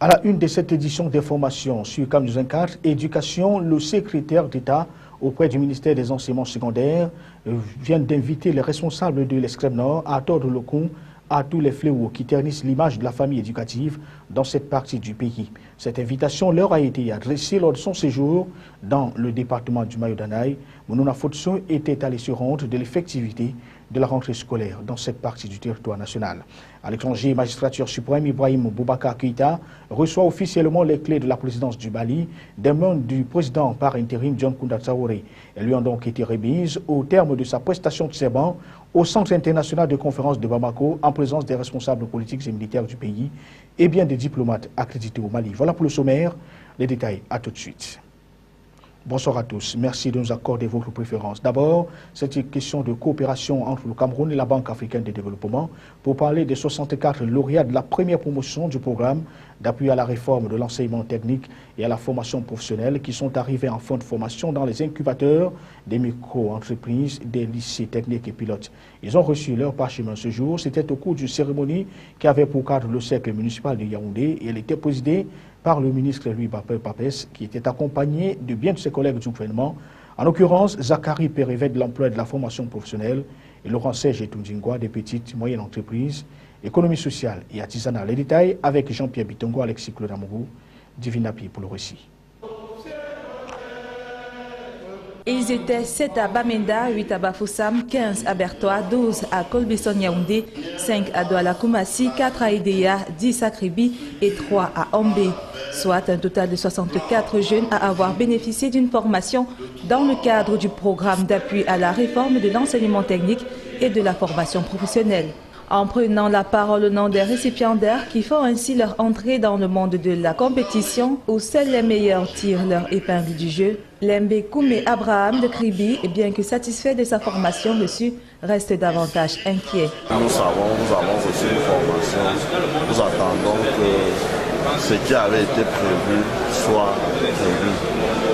À la une de cette édition d'information sur CAM 4, éducation, le secrétaire d'État auprès du ministère des Enseignements secondaires vient d'inviter les responsables de l'Extrême Nord à tordre le cou à tous les fléaux qui ternissent l'image de la famille éducative dans cette partie du pays. Cette invitation leur a été adressée lors de son séjour dans le département du Mayo-Danaï. Mounouna Fotso était allé se rendre de l'effectivité de la rentrée scolaire dans cette partie du territoire national. À l'étranger, magistrature suprême Ibrahim Boubacar Keïta reçoit officiellement les clés de la présidence du Mali des mains du président par intérim John Kounda Traoré. Elles lui ont donc été remises au terme de sa prestation de serment au Centre international de conférence de Bamako en présence des responsables politiques et militaires du pays et bien des diplomates accrédités au Mali. Voilà pour le sommaire. Les détails, à tout de suite. Bonsoir à tous. Merci de nous accorder votre préférence. D'abord, c'est une question de coopération entre le Cameroun et la Banque africaine de développement pour parler des 64 lauréats de la première promotion du programme d'appui à la réforme de l'enseignement technique et à la formation professionnelle qui sont arrivés en fin de formation dans les incubateurs des micro-entreprises, des lycées techniques et pilotes. Ils ont reçu leur parchemin ce jour. C'était au cours d'une cérémonie qui avait pour cadre le cercle municipal de Yaoundé et elle était présidée par le ministre Louis Papès, qui était accompagné de bien de ses collègues du gouvernement, en l'occurrence Zachary Pérévet de l'emploi et de la formation professionnelle et Laurent Serge Etundingwa des petites et moyennes entreprises, économie sociale et artisanale. Les détails avec Jean-Pierre Bitongo, Alexis Claude Amourou, Divinapi pour le récit. Ils étaient 7 à Bamenda, 8 à Bafoussam, 15 à Bertois, 12 à Kolbesson Yaoundé, 5 à Douala Koumassi, 4 à Idéa, 10 à Kribi et 3 à Ombé. Soit un total de 64 jeunes à avoir bénéficié d'une formation dans le cadre du programme d'appui à la réforme de l'enseignement technique et de la formation professionnelle. En prenant la parole au nom des récipiendaires qui font ainsi leur entrée dans le monde de la compétition où seuls les meilleurs tirent leur épingle du jeu, Lembe Koumé Abraham de Kribi, bien que satisfait de sa formation reçue, reste davantage inquiet. Nous avons reçu une formation, nous attendons que ce qui avait été prévu soit prévu.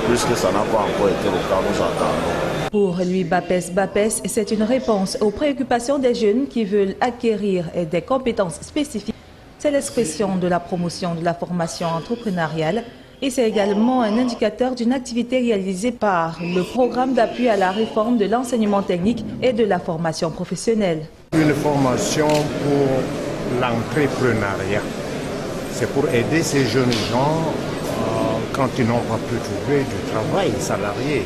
Puisque ça n'a pas encore été le cas, nous attendons. Pour lui, Bapès, c'est une réponse aux préoccupations des jeunes qui veulent acquérir des compétences spécifiques. C'est l'expression de la promotion de la formation entrepreneuriale et c'est également un indicateur d'une activité réalisée par le programme d'appui à la réforme de l'enseignement technique et de la formation professionnelle. Une formation pour l'entrepreneuriat. C'est pour aider ces jeunes gens quand ils n'ont pas pu trouver du travail salarié,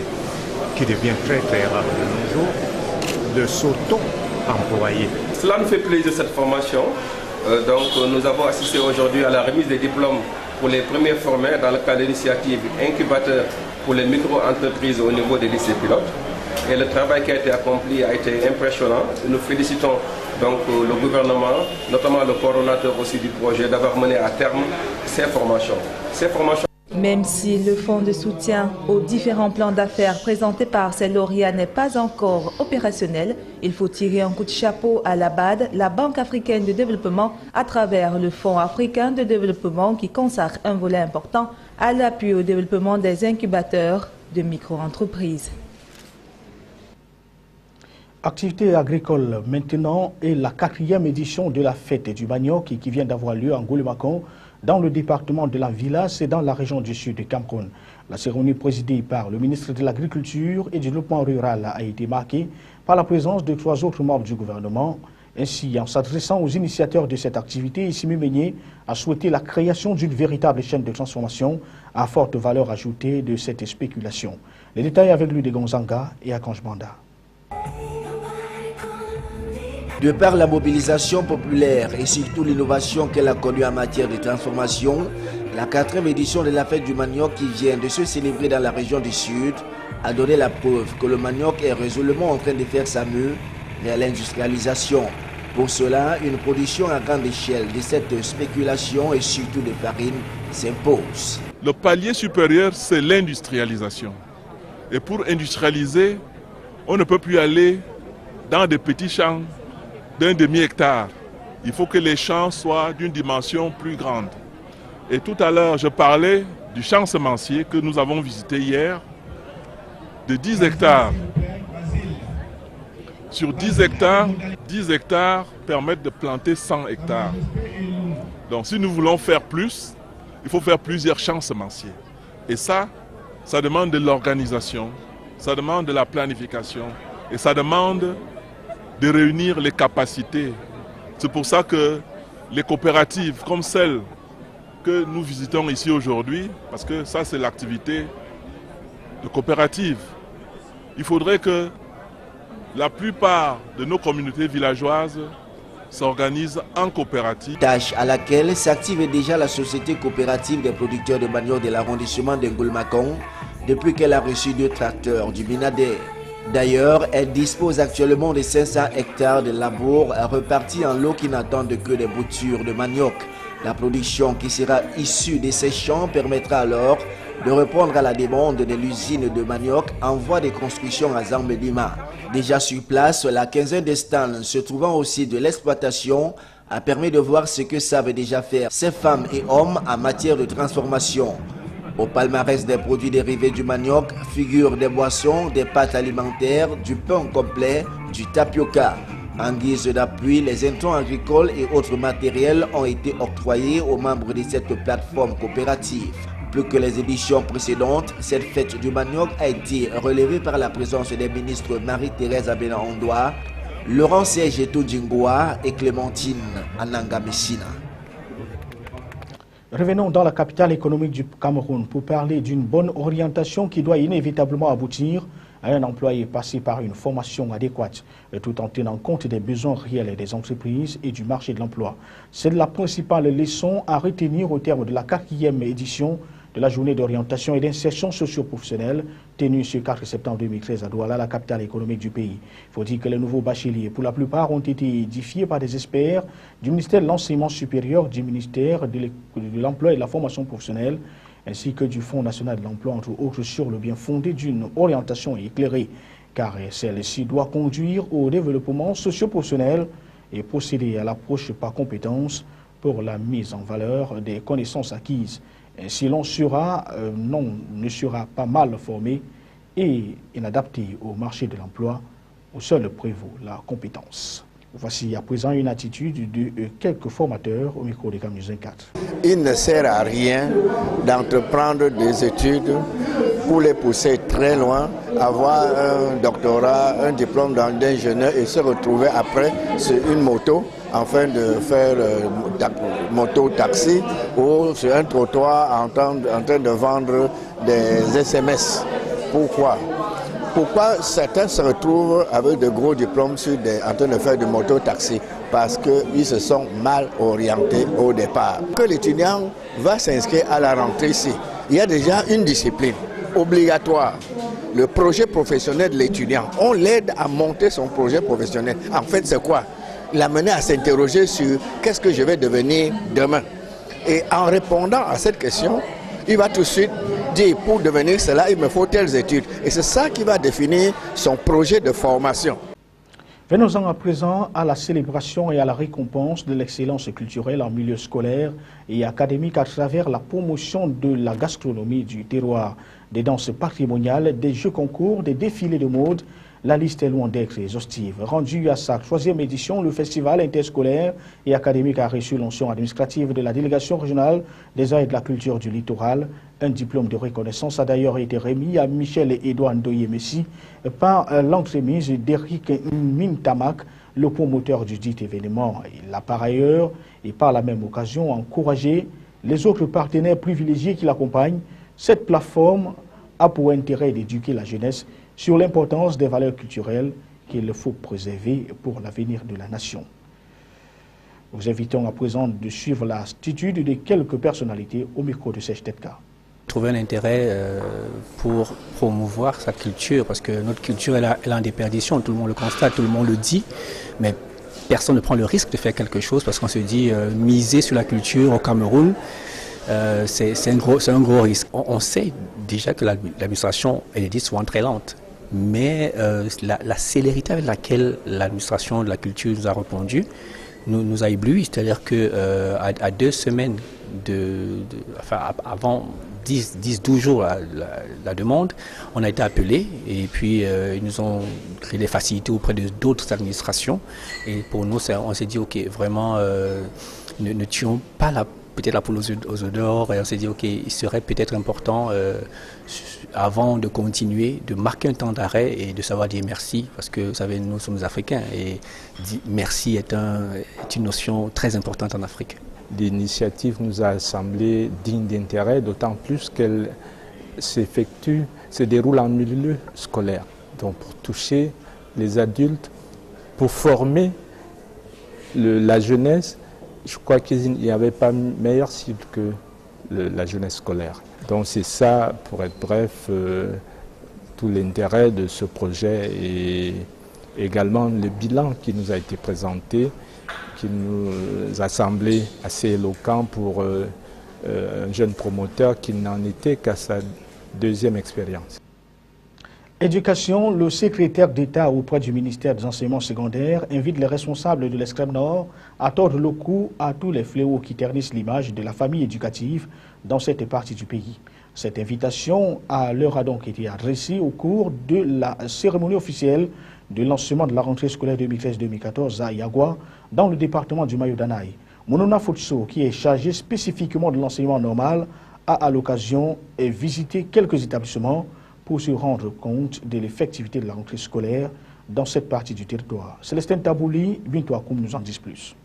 qui devient très très rare de nos jours, de s'auto-employer. Cela nous fait plaisir cette formation. Nous avons assisté aujourd'hui à la remise des diplômes pour les premiers formés dans le cadre de l'initiative incubateur pour les micro-entreprises au niveau des lycées pilotes. Et le travail qui a été accompli a été impressionnant. Nous félicitons donc le gouvernement, notamment le coordonnateur aussi du projet, d'avoir mené à terme ces formations. Même si le fonds de soutien aux différents plans d'affaires présentés par ces lauréats n'est pas encore opérationnel, il faut tirer un coup de chapeau à la BAD, la Banque africaine de développement, à travers le Fonds africain de développement qui consacre un volet important à l'appui au développement des incubateurs de micro-entreprises. Activité agricole maintenant et la 4e édition de la fête du manioc qui vient d'avoir lieu en Goulemacon dans le département de la Villa, c'est dans la région du sud du Cameroun. La cérémonie présidée par le ministre de l'Agriculture et du Développement rural a été marquée par la présence de 3 autres membres du gouvernement. Ainsi, en s'adressant aux initiateurs de cette activité, Issimi Meigné a souhaité la création d'une véritable chaîne de transformation à forte valeur ajoutée de cette spéculation. Les détails avec lui de Gonzanga et Akanj Banda. De par la mobilisation populaire et surtout l'innovation qu'elle a connue en matière de transformation, la 4e édition de la fête du manioc qui vient de se célébrer dans la région du Sud a donné la preuve que le manioc est résolument en train de faire sa mue vers l'industrialisation. Pour cela, une production à grande échelle de cette spéculation et surtout de farine s'impose. Le palier supérieur, c'est l'industrialisation. Et pour industrialiser, on ne peut plus aller dans des petits champs d'un demi-hectare. Il faut que les champs soient d'une dimension plus grande. Et tout à l'heure, je parlais du champ semencier que nous avons visité hier, de 10 hectares. Sur 10 hectares permettent de planter 100 hectares. Donc si nous voulons faire plus, il faut faire plusieurs champs semenciers. Et ça demande de l'organisation, ça demande de la planification et ça demande de réunir les capacités. C'est pour ça que les coopératives comme celle que nous visitons ici aujourd'hui, parce que ça c'est l'activité de coopérative, il faudrait que la plupart de nos communautés villageoises s'organisent en coopérative. Tâche à laquelle s'active déjà la société coopérative des producteurs de manioc de l'arrondissement de Ngulmakong depuis qu'elle a reçu 2 tracteurs du Binader. D'ailleurs, elle dispose actuellement de 500 hectares de labour repartis en lots qui n'attendent que des boutures de manioc. La production qui sera issue de ces champs permettra alors de répondre à la demande de l'usine de manioc en voie de construction à Zambedima. Déjà sur place, la quinzaine de stands se trouvant aussi de l'exploitation a permis de voir ce que savent déjà faire ces femmes et hommes en matière de transformation. Au palmarès des produits dérivés du manioc figurent des boissons, des pâtes alimentaires, du pain complet, du tapioca. En guise d'appui, les intrants agricoles et autres matériels ont été octroyés aux membres de cette plateforme coopérative. Plus que les éditions précédentes, cette fête du manioc a été relevée par la présence des ministres Marie-Thérèse Abena-Ondoa, Laurent Sergeto Djingoa et Clémentine Ananga Messina. Revenons dans la capitale économique du Cameroun pour parler d'une bonne orientation qui doit inévitablement aboutir à un employé passé par une formation adéquate, tout en tenant compte des besoins réels des entreprises et du marché de l'emploi. C'est la principale leçon à retenir au terme de la 4e édition de la journée d'orientation et d'insertion socio-professionnelle tenue ce 4 septembre 2013 à Douala, la capitale économique du pays. Il faut dire que les nouveaux bacheliers, pour la plupart, ont été édifiés par des experts du ministère de l'Enseignement supérieur, du ministère de l'Emploi et de la formation professionnelle, ainsi que du Fonds national de l'emploi, entre autres, sur le bien fondé d'une orientation éclairée, car celle-ci doit conduire au développement socio-professionnel et procéder à l'approche par compétence pour la mise en valeur des connaissances acquises. Si l'on ne sera pas mal formé et inadapté au marché de l'emploi, où seul prévaut la compétence. Voici à présent une attitude de quelques formateurs au micro de Camille 4. Il ne sert à rien d'entreprendre des études pour les pousser très loin, avoir un doctorat, un diplôme d'ingénieur et se retrouver après sur une moto en train de faire moto-taxi ou sur un trottoir en train de vendre des SMS. Pourquoi certains se retrouvent avec de gros diplômes en train de faire du moto-taxi? Parce qu'ils se sont mal orientés au départ. Que l'étudiant va s'inscrire à la rentrée ici, il y a déjà une discipline obligatoire. Le projet professionnel de l'étudiant, on l'aide à monter son projet professionnel. En fait, c'est quoi? L'amener à s'interroger sur qu'est-ce que je vais devenir demain. Et en répondant à cette question, il va tout de suite dire pour devenir cela, il me faut telles études. Et c'est ça qui va définir son projet de formation. Venons-en à présent à la célébration et à la récompense de l'excellence culturelle en milieu scolaire et académique à travers la promotion de la gastronomie du terroir, des danses patrimoniales, des jeux concours, des défilés de mode. La liste est loin d'être exhaustive. Rendu à sa 3e édition, le festival interscolaire et académique a reçu l'onction administrative de la délégation régionale des arts et de la culture du littoral. Un diplôme de reconnaissance a d'ailleurs été remis à Michel et Edouard Ndoye Messi par l'entremise d'Eric Mintamak, le promoteur du dit événement. Il a par ailleurs et par la même occasion encouragé les autres partenaires privilégiés qui l'accompagnent. Cette plateforme a pour intérêt d'éduquer la jeunesse sur l'importance des valeurs culturelles qu'il faut préserver pour l'avenir de la nation. Nous invitons à présent de suivre l'attitude de quelques personnalités au micro de Serge Tetka. Trouver un intérêt pour promouvoir sa culture, parce que notre culture elle est en déperdition, tout le monde le constate, tout le monde le dit, mais personne ne prend le risque de faire quelque chose parce qu'on se dit miser sur la culture au Cameroun, c'est un gros risque. On sait déjà que l'administration est souvent très lente, mais la célérité avec laquelle l'administration de la culture nous a répondu nous a éblouis. C'est-à-dire qu'à 2 semaines, avant 10-12 jours la demande, on a été appelé et puis ils nous ont créé des facilités auprès d'autres administrations. Et pour nous, on s'est dit, ok, vraiment, ne tuons pas la peut-être la poule aux œufs d'or, et on s'est dit, ok, il serait peut-être important, avant de continuer, de marquer un temps d'arrêt et de savoir dire merci, parce que, vous savez, nous sommes africains, et dire merci est une notion très importante en Afrique. L'initiative nous a semblé digne d'intérêt, d'autant plus qu'elle se déroule en milieu scolaire, donc pour toucher les adultes, pour former la jeunesse. Je crois qu'il n'y avait pas meilleure cible que la jeunesse scolaire. Donc c'est ça, pour être bref, tout l'intérêt de ce projet et également le bilan qui nous a été présenté, qui nous a semblé assez éloquent pour un jeune promoteur qui n'en était qu'à sa deuxième expérience. Éducation, le secrétaire d'État auprès du ministère des Enseignements secondaires invite les responsables de l'Extrême Nord à tordre le cou à tous les fléaux qui ternissent l'image de la famille éducative dans cette partie du pays. Cette invitation leur a donc été adressée au cours de la cérémonie officielle de lancement de la rentrée scolaire 2013-2014 à Yagua, dans le département du Mayo-Danaï. Monona Futso, qui est chargé spécifiquement de l'enseignement normal, a à l'occasion visité quelques établissements pour se rendre compte de l'effectivité de la rentrée scolaire dans cette partie du territoire. Célestine Tabouli, Bintou Akoum nous en dit plus.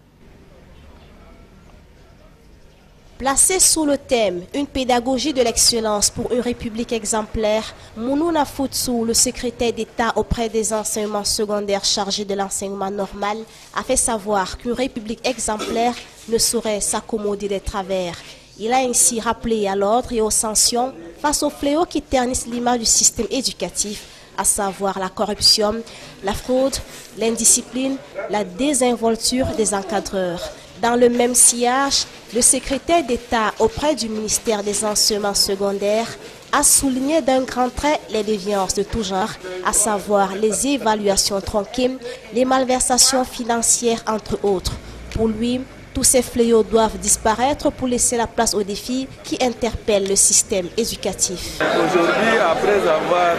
Placé sous le thème « Une pédagogie de l'excellence pour une république exemplaire », Monona Futsu, le secrétaire d'État auprès des enseignements secondaires chargé de l'enseignement normal, a fait savoir qu'une république exemplaire ne saurait s'accommoder des travers. Il a ainsi rappelé à l'ordre et aux sanctions face aux fléaux qui ternissent l'image du système éducatif, à savoir la corruption, la fraude, l'indiscipline, la désinvolture des encadreurs. Dans le même sillage, le secrétaire d'État auprès du ministère des Enseignements secondaires a souligné d'un grand trait les déviances de tout genre, à savoir les évaluations tronquées, les malversations financières entre autres. Pour lui, tous ces fléaux doivent disparaître pour laisser la place aux défis qui interpellent le système éducatif. Aujourd'hui, après avoir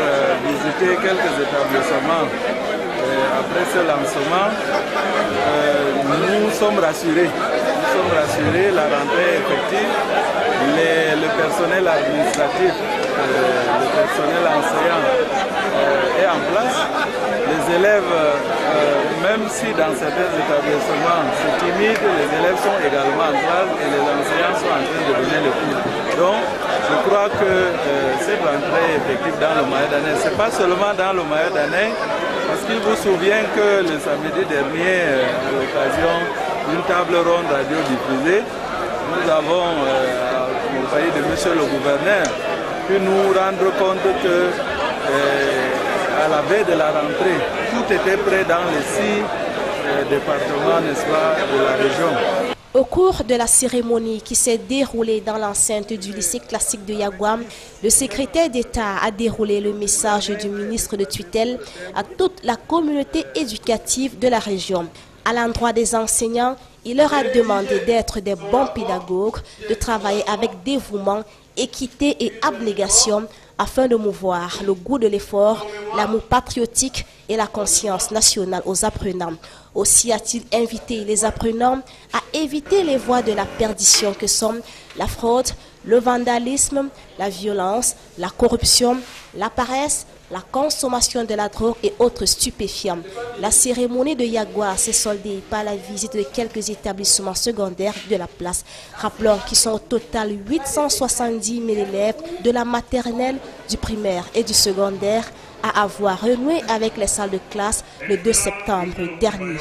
visité quelques établissements, après ce lancement, nous sommes rassurés. Nous sommes rassurés, la rentrée effective, le personnel administratif, le personnel enseignant est en place. Les élèves, même si dans certains établissements c'est timide, les élèves sont également en classe et les enseignants sont en train de donner le cours. Donc, je crois que cette rentrée effective dans le Mayo-Danaï, ce n'est pas seulement dans le Mayo-Danaï, parce qu'il vous souvient que le samedi dernier, à l'occasion d'une table ronde radio-diffusée, nous avons, accompagné de monsieur le gouverneur, pu nous rendre compte que à la veille de la rentrée, tout était prêt dans les 6 départements, n'est-ce pas, de la région. Au cours de la cérémonie qui s'est déroulée dans l'enceinte du lycée classique de Yagua, le secrétaire d'État a déroulé le message du ministre de tutelle à toute la communauté éducative de la région. À l'endroit des enseignants, il leur a demandé d'être des bons pédagogues, de travailler avec dévouement, équité et abnégation afin de mouvoir le goût de l'effort, l'amour patriotique et la conscience nationale aux apprenants. Aussi a-t-il invité les apprenants à éviter les voies de la perdition que sont la fraude, le vandalisme, la violence, la corruption, la paresse, la consommation de la drogue et autres stupéfiants. La cérémonie de Yagua s'est soldée par la visite de quelques établissements secondaires de la place. Rappelons qu'ils sont au total 870 000 élèves de la maternelle, du primaire et du secondaire à avoir renoué avec les salles de classe le 2 septembre dernier.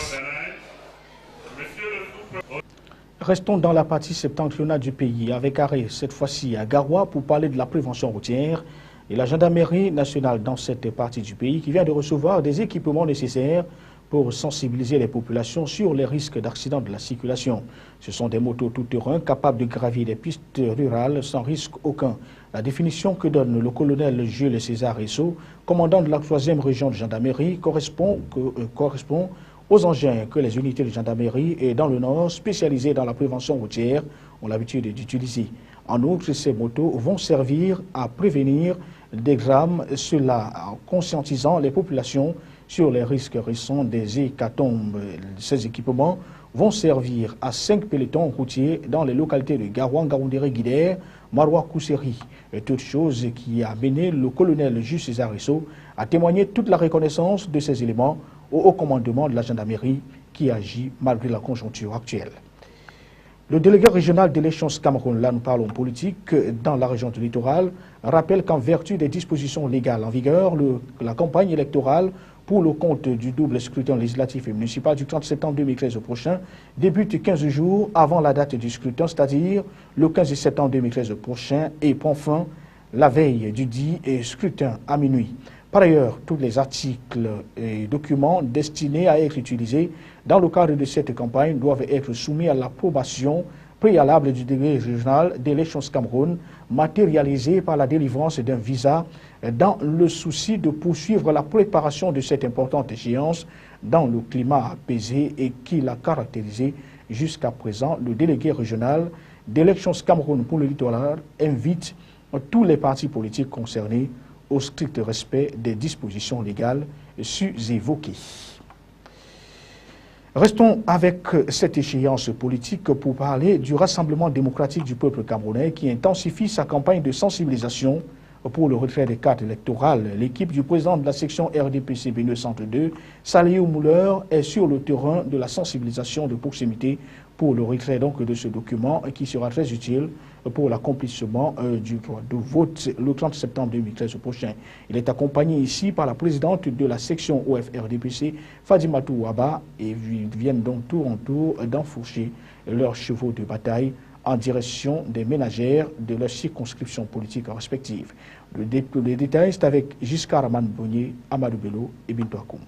Restons dans la partie septentrionale du pays avec arrêt cette fois-ci à Garoua pour parler de la prévention routière et la gendarmerie nationale dans cette partie du pays qui vient de recevoir des équipements nécessaires pour sensibiliser les populations sur les risques d'accidents de la circulation. Ce sont des motos tout-terrain capables de gravir des pistes rurales sans risque aucun. La définition que donne le colonel Jules César Esso, commandant de la 3e région de gendarmerie, correspond aux engins que les unités de gendarmerie et dans le Nord spécialisées dans la prévention routière ont l'habitude d'utiliser. En outre, ces motos vont servir à prévenir des drames, cela en conscientisant les populations sur les risques récents des hécatombes. Ces équipements vont servir à 5 pelotons routiers dans les localités de Garouan, Garoundéré, Guidère, Maroua, Kousseri. Toute chose qui a mené le colonel Juste César Risso à témoigner toute la reconnaissance de ces éléments au haut commandement de la gendarmerie qui agit malgré la conjoncture actuelle. Le délégué régional d'élections Cameroun, là nous parlons politique, dans la région du littoral, rappelle qu'en vertu des dispositions légales en vigueur, la campagne électorale pour le compte du double scrutin législatif et municipal du 30 septembre 2013 prochain débute 15 jours avant la date du scrutin, c'est-à-dire le 15 septembre 2013 prochain, et prend fin la veille du dit scrutin à minuit. Par ailleurs, tous les articles et documents destinés à être utilisés dans le cadre de cette campagne doivent être soumis à l'approbation préalable du délégué régional d'élections Cameroun, matérialisée par la délivrance d'un visa dans le souci de poursuivre la préparation de cette importante échéance dans le climat apaisé et qui l'a caractérisé jusqu'à présent. Le délégué régional d'élections Cameroun pour le littoral invite tous les partis politiques concernés au strict respect des dispositions légales sus-évoquées. Restons avec cette échéance politique pour parler du Rassemblement démocratique du peuple camerounais qui intensifie sa campagne de sensibilisation pour le retrait des cartes électorales. L'équipe du président de la section RDPC B2 Centre 2, Saliou Mouler, est sur le terrain de la sensibilisation de proximité pour le retrait donc de ce document qui sera très utile pour l'accomplissement du droit de vote le 30 septembre 2013 prochain. Il est accompagné ici par la présidente de la section OF-RDPC, Fadimatou Ouaba, et ils viennent donc tour en tour d'enfourcher leurs chevaux de bataille en direction des ménagères de leurs circonscriptions politiques respectives. Le détail, c'est avec Giscard Aman Bonnier, Amadou Bello et Bintou Akoum.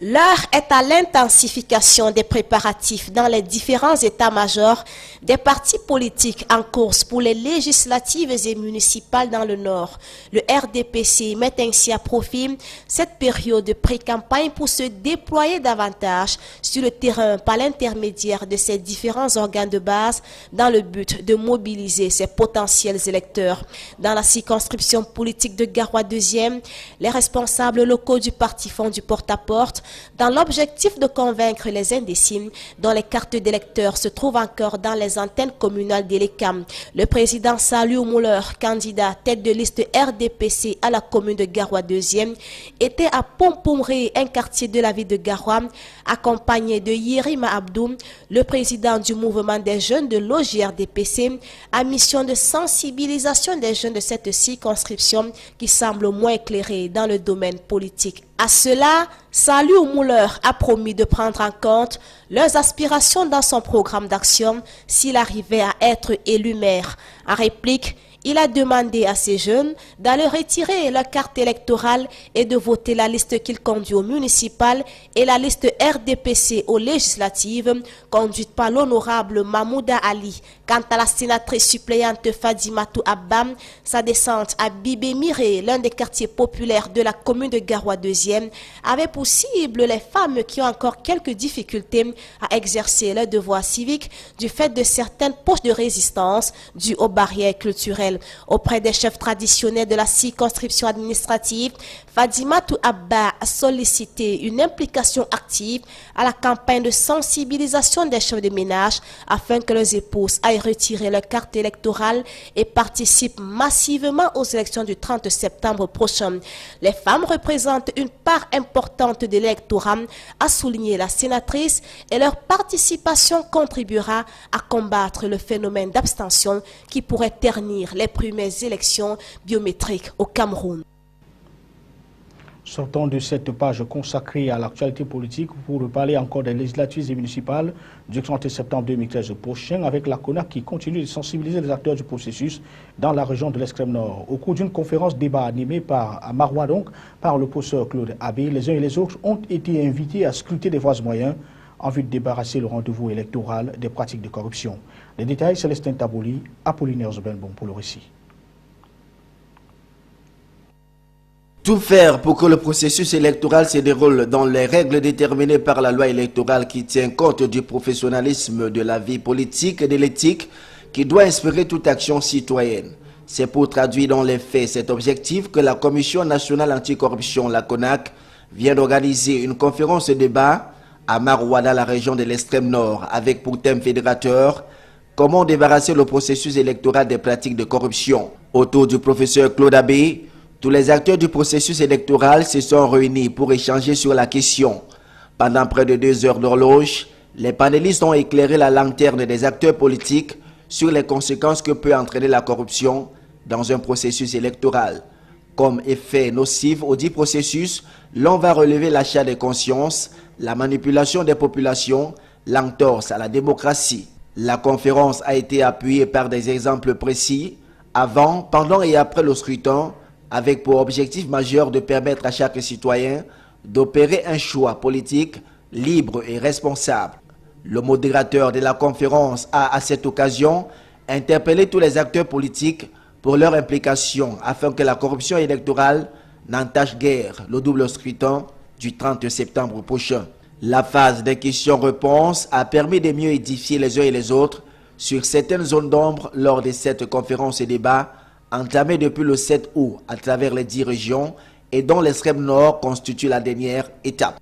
L'heure est à l'intensification des préparatifs dans les différents états-majors des partis politiques en course pour les législatives et municipales dans le Nord. Le RDPC met ainsi à profit cette période de pré-campagne pour se déployer davantage sur le terrain par l'intermédiaire de ses différents organes de base dans le but de mobiliser ses potentiels électeurs. Dans la circonscription politique de Garoua 2e, les responsables locaux du parti font du porte-à-porte dans l'objectif de convaincre les indécis dont les cartes d'électeurs se trouvent encore dans les antennes communales d'Elekam. Le président Saliou Mouler, candidat tête de liste RDPC à la commune de Garoua 2e, était à Pompomré, un quartier de la ville de Garoua, accompagné de Yerima Abdou, le président du mouvement des jeunes de l'OJRDPC, à mission de sensibilisation des jeunes de cette circonscription qui semble moins éclairée dans le domaine politique. À cela, Saliou Mouler a promis de prendre en compte leurs aspirations dans son programme d'action s'il arrivait à être élu maire. En réplique, il a demandé à ces jeunes d'aller retirer leur carte électorale et de voter la liste qu'il conduit au municipal et la liste RDPC aux législatives conduite par l'honorable Mahmouda Ali. Quant à la sénatrice suppléante Fadimatou Abam, sa descente à Bibé Miré, l'un des quartiers populaires de la commune de Garoua 2e, avait pour cible les femmes qui ont encore quelques difficultés à exercer leur devoir civique du fait de certaines poches de résistance dues aux barrières culturelles. Auprès des chefs traditionnels de la circonscription administrative, Fadimatou Abba a sollicité une implication active à la campagne de sensibilisation des chefs de ménage afin que leurs épouses aillent retirer leur carte électorale et participent massivement aux élections du 30 septembre prochain. Les femmes représentent une part importante de l'électorat, a souligné la sénatrice, et leur participation contribuera à combattre le phénomène d'abstention qui pourrait ternir les premières élections biométriques au Cameroun. Sortons de cette page consacrée à l'actualité politique pour parler encore des législatives et municipales du 30 septembre 2013 prochain avec la CONAC qui continue de sensibiliser les acteurs du processus dans la région de l'Extrême Nord. Au cours d'une conférence débat animée à Maroua donc par le professeur Claude Abbé, les uns et les autres ont été invités à scruter des voies moyens en vue de débarrasser le rendez-vous électoral des pratiques de corruption. Les détails, Célestin Tabouli, Apollinaire Zobenbon pour le récit. Tout faire pour que le processus électoral se déroule dans les règles déterminées par la loi électorale qui tient compte du professionnalisme de la vie politique et de l'éthique qui doit inspirer toute action citoyenne. C'est pour traduire dans les faits cet objectif que la Commission nationale anticorruption, la CONAC, vient d'organiser une conférence de débat à Marouada, la région de l'extrême nord, avec pour thème fédérateur « Comment débarrasser le processus électoral des pratiques de corruption ». Autour du professeur Claude Abbé, tous les acteurs du processus électoral se sont réunis pour échanger sur la question. Pendant près de 2 heures d'horloge, les panélistes ont éclairé la lanterne des acteurs politiques sur les conséquences que peut entraîner la corruption dans un processus électoral. Comme effet nocif au dit processus, l'on va relever l'achat des consciences, la manipulation des populations, l'entorse à la démocratie. La conférence a été appuyée par des exemples précis, avant, pendant et après le scrutin, avec pour objectif majeur de permettre à chaque citoyen d'opérer un choix politique libre et responsable. Le modérateur de la conférence a, à cette occasion, interpellé tous les acteurs politiques pour leur implication afin que la corruption électorale n'entache guère le double scrutin du 30 septembre prochain. La phase des questions-réponses a permis de mieux édifier les uns et les autres sur certaines zones d'ombre lors de cette conférence et débat entamée depuis le 7 août à travers les 10 régions et dont l'extrême nord constitue la dernière étape.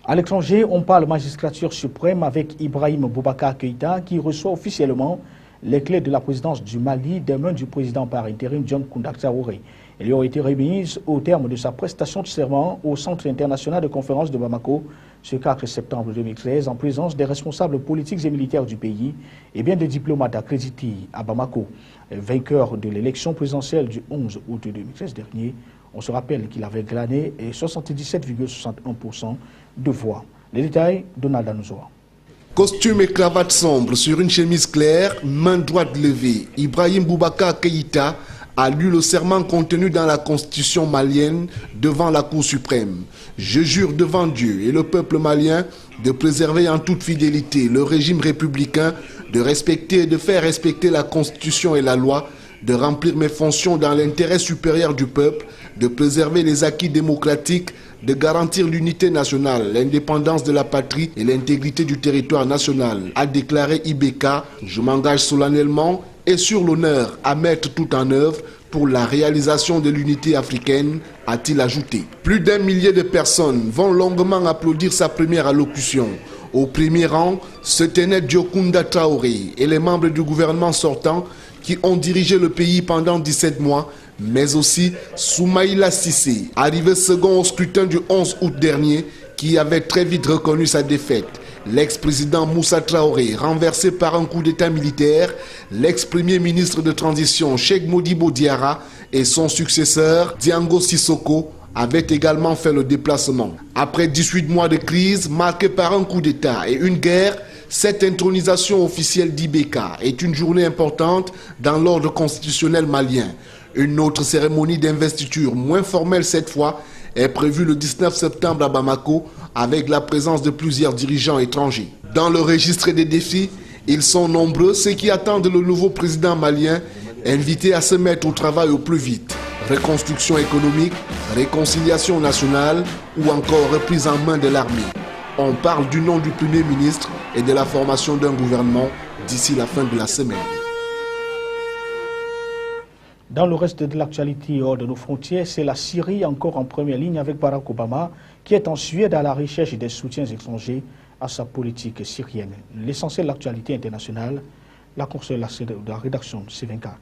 À l'étranger, on parle magistrature suprême avec Ibrahim Boubacar Keïta qui reçoit officiellement les clés de la présidence du Mali des mains du président par intérim John Kounda Traoré. Elles lui ont été remises au terme de sa prestation de serment au Centre international de conférence de Bamako ce 4 septembre 2013 en présence des responsables politiques et militaires du pays et bien des diplomates accrédités à Bamako. Vainqueur de l'élection présidentielle du 11 août 2013 dernier, on se rappelle qu'il avait glané 77,61% de voix. Les détails, Donald Anouzoa. Costume et cravate sombre sur une chemise claire, main droite levée, Ibrahim Boubacar Keïta a lu le serment contenu dans la constitution malienne devant la Cour suprême. Je jure devant Dieu et le peuple malien de préserver en toute fidélité le régime républicain, de respecter et de faire respecter la constitution et la loi, de remplir mes fonctions dans l'intérêt supérieur du peuple, de préserver les acquis démocratiques, de garantir l'unité nationale, l'indépendance de la patrie et l'intégrité du territoire national, a déclaré IBK. Je m'engage solennellement et sur l'honneur à mettre tout en œuvre pour la réalisation de l'unité africaine, a-t-il ajouté. Plus d'1 millier de personnes vont longuement applaudir sa première allocution. Au premier rang se tenait Diokounda Traoré et les membres du gouvernement sortant qui ont dirigé le pays pendant 17 mois, mais aussi Soumaïla Cissé, arrivé second au scrutin du 11 août dernier, qui avait très vite reconnu sa défaite. L'ex-président Moussa Traoré, renversé par un coup d'état militaire, l'ex-premier ministre de transition Cheikh Modibo Diarra et son successeur Diango Sissoko avaient également fait le déplacement. Après 18 mois de crise marquée par un coup d'état et une guerre, cette intronisation officielle d'IBK est une journée importante dans l'ordre constitutionnel malien. Une autre cérémonie d'investiture, moins formelle cette fois, est prévue le 19 septembre à Bamako avec la présence de plusieurs dirigeants étrangers. Dans le registre des défis, ils sont nombreux ceux qui attendent le nouveau président malien invité à se mettre au travail au plus vite. Reconstruction économique, réconciliation nationale ou encore reprise en main de l'armée. On parle du nom du Premier ministre et de la formation d'un gouvernement d'ici la fin de la semaine. Dans le reste de l'actualité hors de nos frontières, c'est la Syrie encore en première ligne avec Barack Obama qui est en Suède à la recherche des soutiens étrangers à sa politique syrienne. L'essentiel de l'actualité internationale, la course de la rédaction de C24.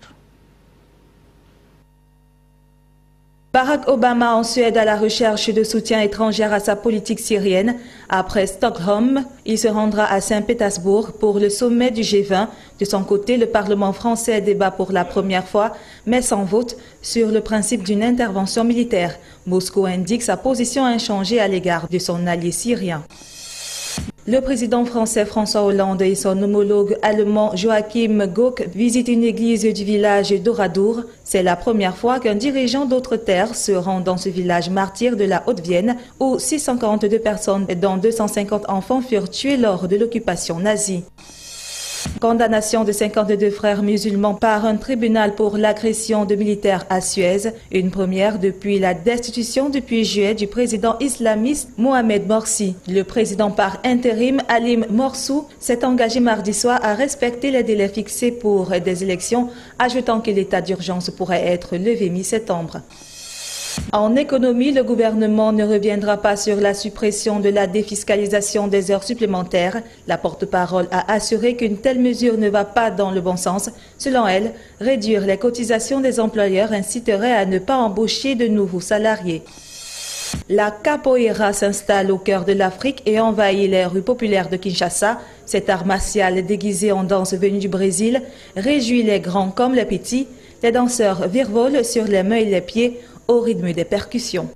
Barack Obama en Suède à la recherche de soutien étranger à sa politique syrienne. Après Stockholm, il se rendra à Saint-Pétersbourg pour le sommet du G20. De son côté, le Parlement français débat pour la première fois, mais sans vote, sur le principe d'une intervention militaire. Moscou indique sa position inchangée à l'égard de son allié syrien. Le président français François Hollande et son homologue allemand Joachim Gauck visitent une église du village d'Oradour. C'est la première fois qu'un dirigeant d'autres terres se rend dans ce village martyr de la Haute-Vienne où 642 personnes, dont 250 enfants, furent tués lors de l'occupation nazie. Condamnation de 52 frères musulmans par un tribunal pour l'agression de militaires à Suez, une première depuis la destitution depuis juillet du président islamiste Mohamed Morsi. Le président par intérim Halim Morsou s'est engagé mardi soir à respecter les délais fixés pour des élections, ajoutant que l'état d'urgence pourrait être levé mi-septembre. En économie, le gouvernement ne reviendra pas sur la suppression de la défiscalisation des heures supplémentaires. La porte-parole a assuré qu'une telle mesure ne va pas dans le bon sens. Selon elle, réduire les cotisations des employeurs inciterait à ne pas embaucher de nouveaux salariés. La capoeira s'installe au cœur de l'Afrique et envahit les rues populaires de Kinshasa. Cet art martial déguisé en danse venu du Brésil réjouit les grands comme les petits. Les danseurs virevolent sur les mains et les pieds au rythme des percussions.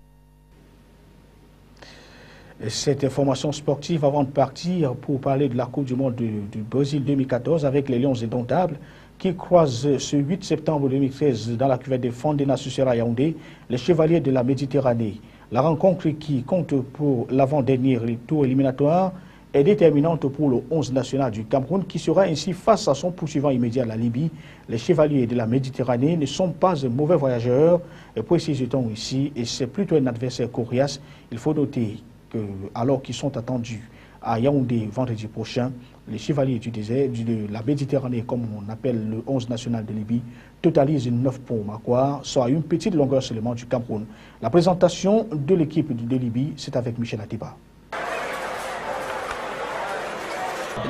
Cette information sportive avant de partir pour parler de la Coupe du Monde du Brésil 2014 avec les Lions indomptables qui croisent ce 8 septembre 2013 dans la cuvette des Fondena Sucera à Yaoundé, les Chevaliers de la Méditerranée. La rencontre qui compte pour l'avant-dernier tour éliminatoire est déterminante pour le 11 national du Cameroun qui sera ainsi face à son poursuivant immédiat, la Libye. Les Chevaliers de la Méditerranée ne sont pas un mauvais voyageur, précise-t-on ici, et c'est plutôt un adversaire coriace. Il faut noter que, alors qu'ils sont attendus à Yaoundé vendredi prochain, les Chevaliers du désert, de la Méditerranée, comme on appelle le 11 national de Libye, totalisent 9 points marquoires, soit une petite longueur seulement du Cameroun. La présentation de l'équipe de Libye, c'est avec Michel Atiba.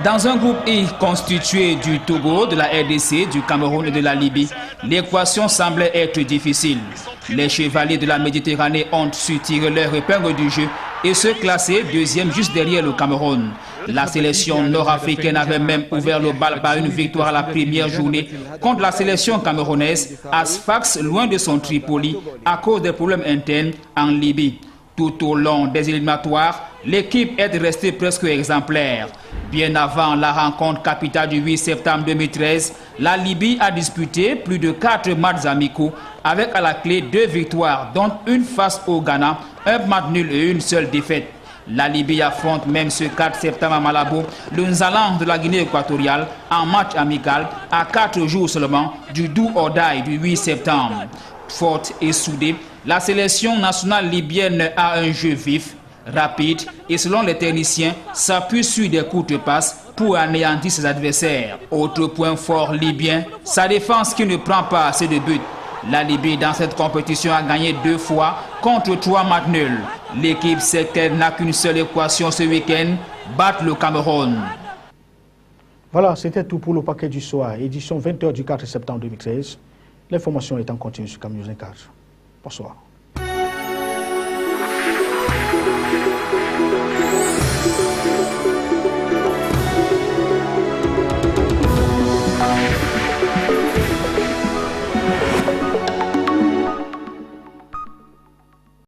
Dans un groupe I constitué du Togo, de la RDC, du Cameroun et de la Libye, l'équation semblait être difficile. Les Chevaliers de la Méditerranée ont su tirer leur épingle du jeu et se classer deuxième juste derrière le Cameroun. La sélection nord-africaine avait même ouvert le bal par une victoire à la première journée contre la sélection camerounaise à Sfax, loin de son Tripoli, à cause des problèmes internes en Libye. Tout au long des éliminatoires, l'équipe est restée presque exemplaire. Bien avant la rencontre capitale du 8 septembre 2013, la Libye a disputé plus de 4 matchs amicaux avec à la clé 2 victoires, dont une face au Ghana, un match nul et une seule défaite. La Libye affronte même ce 4 septembre à Malabo le Nzalan de la Guinée équatoriale en match amical à 4 jours seulement du Do or Die du 8 septembre. Forte et soudée, la sélection nationale libyenne a un jeu vif, rapide et selon les techniciens, s'appuie sur des coups de passe pour anéantir ses adversaires. Autre point fort libyen, sa défense qui ne prend pas assez de buts. La Libye dans cette compétition a gagné 2 fois contre 3 matchs nuls. L'équipe sait qu'elle n'a qu'une seule équation ce week-end, battre le Cameroun. Voilà, c'était tout pour le paquet du soir, édition 20h du 4 septembre 2013. L'information est en continu sur Cam News 4. Bonsoir.